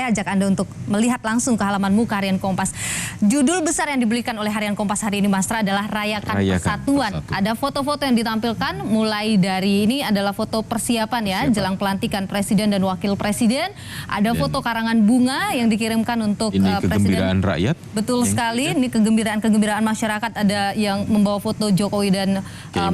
saya ajak Anda untuk melihat langsung ke halaman muka Harian Kompas. Judul besar yang diberikan oleh Harian Kompas hari ini, Mas Tra, adalah Rayakan Persatuan. Ada foto-foto yang ditampilkan, mulai dari ini adalah foto persiapan ya, jelang pelantikan Presiden dan Wakil Presiden. Ada foto karangan bunga yang dikirimkan untuk ini kegembiraan Presiden. Rakyat. Betul sekali, ini kegembiraan masyarakat. Ada yang membawa foto Jokowi dan Kiai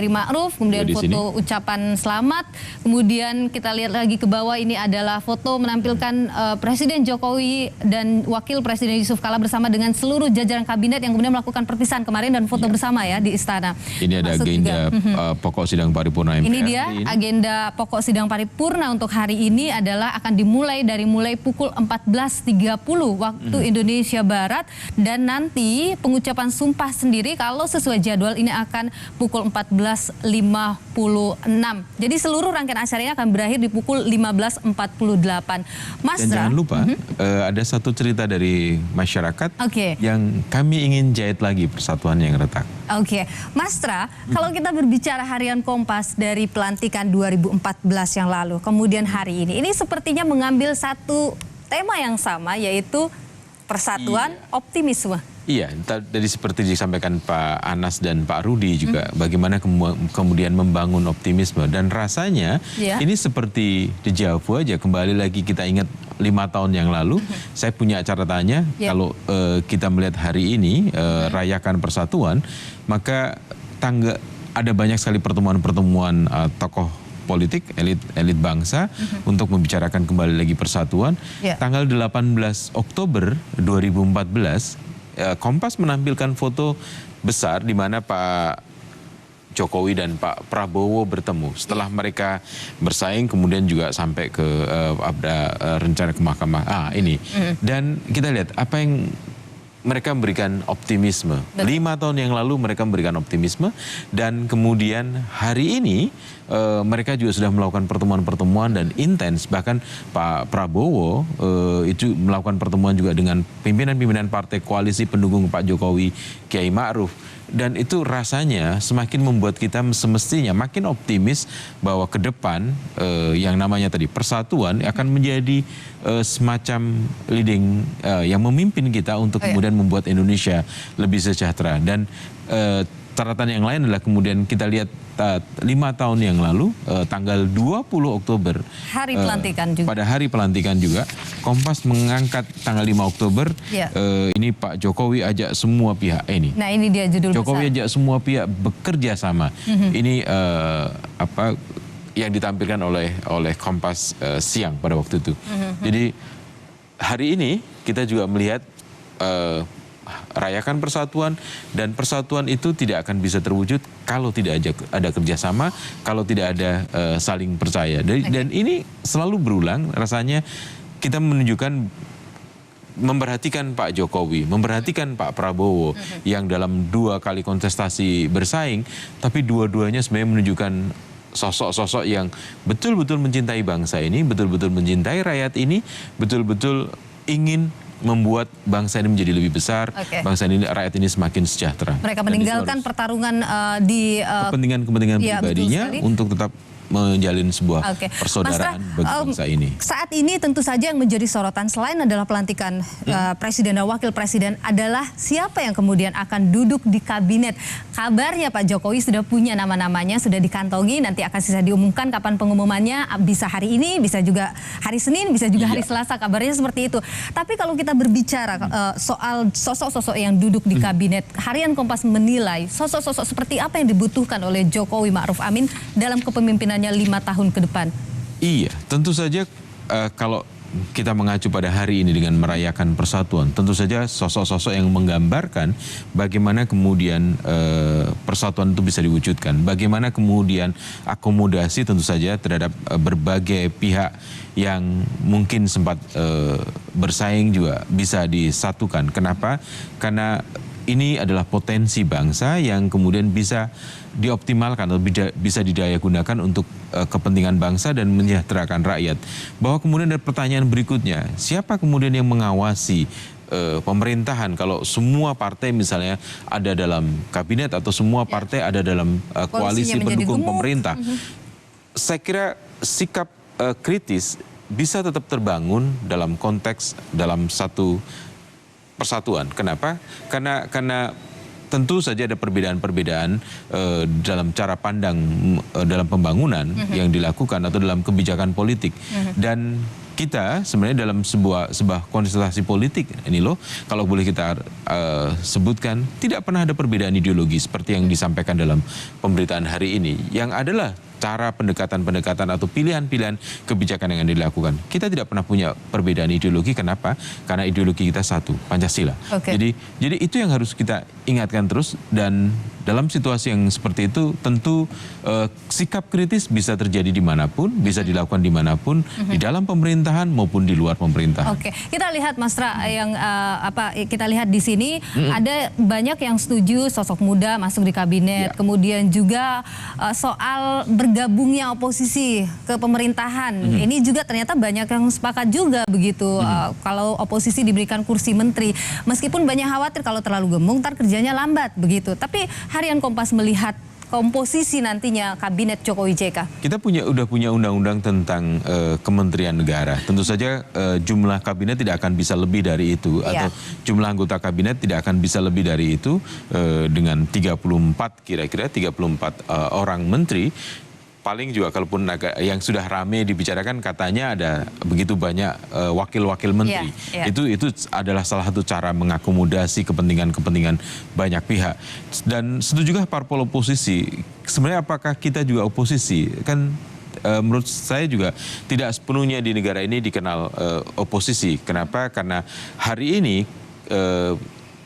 Ma'ruf, kemudian foto ucapan selamat. Kemudian kita lihat lagi ke bawah, ini adalah foto menampilkan Presiden Jokowi dan Wakil Presiden Yusuf Kala bersama dengan seluruh jajaran kabinet yang kemudian melakukan perpisahan kemarin dan foto bersama ya di istana. Ini ada agenda pokok sidang paripurna MPR. Ini dia agenda pokok sidang paripurna untuk hari ini adalah akan dimulai dari pukul 14.30 waktu Indonesia Barat, dan nanti pengucapan sumpah sendiri kalau sesuai jadwal ini akan pukul 14.56. Jadi seluruh rangkaian acara ini akan berakhir di pukul 15.48. Mas Dan jangan lupa ada satu cerita dari masyarakat yang kami ingin jahit lagi persatuan yang retak. Mas Tra, kalau kita berbicara Harian Kompas dari pelantikan 2014 yang lalu, kemudian hari ini sepertinya mengambil satu tema yang sama, yaitu persatuan, optimisme. Iya, tadi seperti disampaikan Pak Anas dan Pak Rudi juga, bagaimana kemudian membangun optimisme. Dan rasanya ini seperti deja vu aja, kembali lagi kita ingat 5 tahun yang lalu. Saya punya catatannya, kalau kita melihat hari ini, Rayakan Persatuan, maka ada banyak sekali pertemuan-pertemuan tokoh politik, elit bangsa untuk membicarakan kembali lagi persatuan. Tanggal 18 Oktober 2014, Kompas menampilkan foto besar di mana Pak Jokowi dan Pak Prabowo bertemu. Setelah mereka bersaing, kemudian juga sampai ke rencana ke mahkamah. Dan kita lihat apa yang mereka memberikan optimisme. 5 tahun yang lalu mereka memberikan optimisme, dan kemudian hari ini mereka juga sudah melakukan pertemuan-pertemuan dan intens. Bahkan Pak Prabowo itu melakukan pertemuan juga dengan pimpinan-pimpinan partai koalisi pendukung Pak Jokowi, Kiai Ma'ruf. Dan itu rasanya semakin membuat kita semestinya makin optimis bahwa ke depan yang namanya tadi persatuan akan menjadi semacam leading yang memimpin kita untuk kemudian membuat Indonesia lebih sejahtera. Dan catatan yang lain adalah kemudian kita lihat 5 tahun yang lalu, tanggal 20 Oktober, hari pelantikan juga. Pada hari pelantikan juga, Kompas mengangkat tanggal 5 Oktober, ini Pak Jokowi ajak semua pihak ini. Nah, ini dia judul Jokowi besar. ajak semua pihak bekerja sama. Ini yang ditampilkan oleh Kompas siang pada waktu itu. Jadi hari ini kita juga melihat Rayakan Persatuan, dan persatuan itu tidak akan bisa terwujud kalau tidak ada kerjasama, kalau tidak ada saling percaya. Dan ini selalu berulang, rasanya kita menunjukkan memperhatikan Pak Jokowi, memperhatikan Pak Prabowo yang dalam 2 kali kontestasi bersaing, tapi dua-duanya sebenarnya menunjukkan sosok-sosok yang betul-betul mencintai bangsa ini, betul-betul mencintai rakyat ini, betul-betul ingin membuat bangsa ini menjadi lebih besar, bangsa ini, rakyat ini semakin sejahtera. Mereka meninggalkan pertarungan di kepentingan pribadinya untuk tetap menjalin sebuah persaudaraan bagi bangsa ini. Saat ini tentu saja yang menjadi sorotan selain adalah pelantikan Presiden dan Wakil Presiden adalah siapa yang kemudian akan duduk di kabinet. Kabarnya Pak Jokowi sudah punya nama-namanya, sudah dikantongi, nanti akan bisa diumumkan kapan pengumumannya, bisa hari ini, bisa juga hari Senin, bisa juga hari Selasa, kabarnya seperti itu. Tapi kalau kita berbicara soal sosok-sosok yang duduk di kabinet, Harian Kompas menilai sosok-sosok seperti apa yang dibutuhkan oleh Jokowi Ma'ruf Amin dalam kepemimpinan 5 tahun ke depan. Iya, tentu saja kalau kita mengacu pada hari ini dengan merayakan persatuan, tentu saja sosok-sosok yang menggambarkan bagaimana kemudian persatuan itu bisa diwujudkan, bagaimana kemudian akomodasi tentu saja terhadap berbagai pihak yang mungkin sempat bersaing juga bisa disatukan. Kenapa? Karena ini adalah potensi bangsa yang kemudian bisa dioptimalkan atau bisa didaya gunakan untuk kepentingan bangsa dan menyejahterakan rakyat. Bahwa kemudian ada pertanyaan berikutnya, siapa kemudian yang mengawasi pemerintahan kalau semua partai misalnya ada dalam kabinet atau semua partai ada dalam koalisi pendukung pemerintah? Saya kira sikap kritis bisa tetap terbangun dalam konteks dalam satu persatuan. Kenapa? Karena tentu saja ada perbedaan-perbedaan dalam cara pandang dalam pembangunan yang dilakukan atau dalam kebijakan politik. Dan kita sebenarnya dalam sebuah konstelasi politik ini loh, kalau boleh kita sebutkan, tidak pernah ada perbedaan ideologi seperti yang disampaikan dalam pemberitaan hari ini, yang adalah cara pendekatan-pendekatan atau pilihan-pilihan kebijakan yang dilakukan. Kita tidak pernah punya perbedaan ideologi. Kenapa? Karena ideologi kita satu, Pancasila. Jadi itu yang harus kita ingatkan terus, dan dalam situasi yang seperti itu tentu sikap kritis bisa terjadi dimanapun, bisa dilakukan dimanapun, di dalam pemerintahan maupun di luar pemerintahan. Oke, kita lihat Mas Tra, yang kita lihat di sini ada banyak yang setuju sosok muda masuk di kabinet, kemudian juga soal bergabungnya oposisi ke pemerintahan. Ini juga ternyata banyak yang sepakat juga begitu. Kalau oposisi diberikan kursi menteri, meskipun banyak khawatir kalau terlalu gemuk ntar kerjanya lambat begitu. Tapi Harian Kompas melihat komposisi nantinya kabinet Jokowi JK. Kita udah punya undang-undang tentang kementerian negara. Tentu saja jumlah kabinet tidak akan bisa lebih dari itu, atau jumlah anggota kabinet tidak akan bisa lebih dari itu, dengan 34 kira-kira 34 orang menteri. Paling juga kalaupun yang sudah rame dibicarakan katanya ada begitu banyak wakil-wakil menteri. Itu adalah salah satu cara mengakomodasi kepentingan-kepentingan banyak pihak. Dan setujukah parpol oposisi? Sebenarnya apakah kita juga oposisi? Kan menurut saya juga tidak sepenuhnya di negara ini dikenal oposisi. Kenapa? Karena hari ini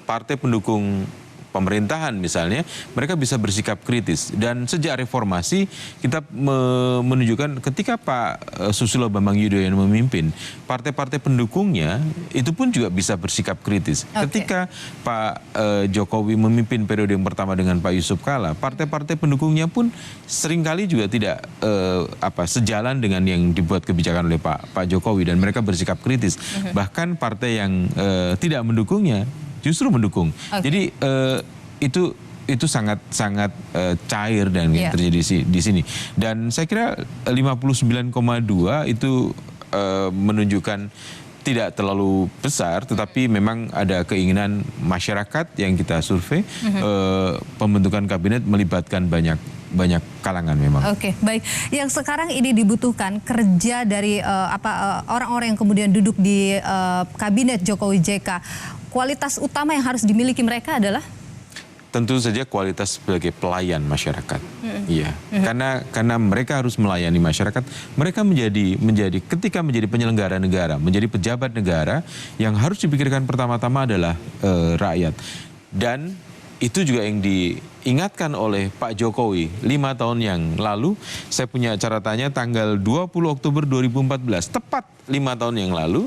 partai pendukung pemerintahan misalnya, mereka bisa bersikap kritis. Dan sejak reformasi kita menunjukkan ketika Pak Susilo Bambang Yudhoyono memimpin, partai-partai pendukungnya itu pun juga bisa bersikap kritis. Ketika Pak Jokowi memimpin periode yang pertama dengan Pak Yusuf Kala, partai-partai pendukungnya pun seringkali juga tidak sejalan dengan yang dibuat kebijakan oleh Pak Jokowi, dan mereka bersikap kritis. Bahkan partai yang tidak mendukungnya justru mendukung. Jadi itu sangat cair dan yang terjadi di sini. Dan saya kira 59,2 itu menunjukkan tidak terlalu besar, tetapi memang ada keinginan masyarakat yang kita survei, pembentukan kabinet melibatkan banyak kalangan memang. Oke, baik. Yang sekarang ini dibutuhkan kerja dari orang-orang yang kemudian duduk di kabinet Jokowi JK. Kualitas utama yang harus dimiliki mereka adalah? Tentu saja kualitas sebagai pelayan masyarakat. Iya, karena mereka harus melayani masyarakat. Mereka ketika menjadi penyelenggara negara, menjadi pejabat negara, yang harus dipikirkan pertama-tama adalah rakyat. Dan itu juga yang diingatkan oleh Pak Jokowi 5 tahun yang lalu. Saya punya catatannya tanggal 20 Oktober 2014, tepat 5 tahun yang lalu.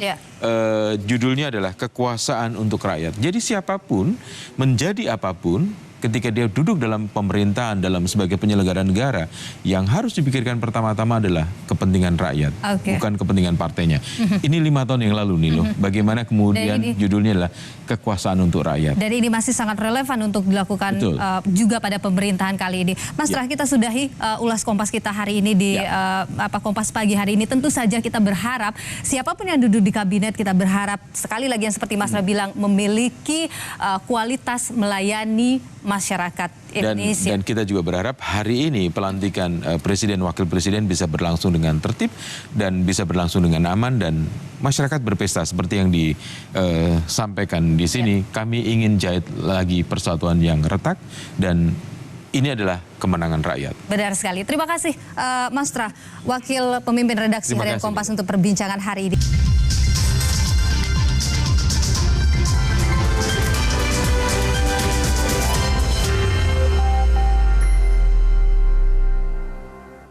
Judulnya adalah Kekuasaan untuk Rakyat. Jadi siapapun, menjadi apapun, ketika dia duduk dalam pemerintahan, dalam sebagai penyelenggara negara, yang harus dipikirkan pertama-tama adalah kepentingan rakyat, bukan kepentingan partainya. Ini 5 tahun yang lalu nih loh. Bagaimana kemudian judulnya adalah Kekuasaan untuk Rakyat. Dan ini masih sangat relevan untuk dilakukan juga pada pemerintahan kali ini. Mas Tra, kita sudahi ulas Kompas kita hari ini di Kompas Pagi hari ini. Tentu saja kita berharap siapapun yang duduk di kabinet, kita berharap sekali lagi yang seperti Mas Tra bilang, memiliki kualitas melayani masyarakat Indonesia. Dan kita juga berharap hari ini pelantikan presiden wakil presiden bisa berlangsung dengan tertib dan bisa berlangsung dengan aman, dan masyarakat berpesta seperti yang disampaikan di sini. Kami ingin jahit lagi persatuan yang retak, dan ini adalah kemenangan rakyat. Benar sekali. Terima kasih Mas Tra, wakil pemimpin redaksi Harian Kompas untuk perbincangan hari ini.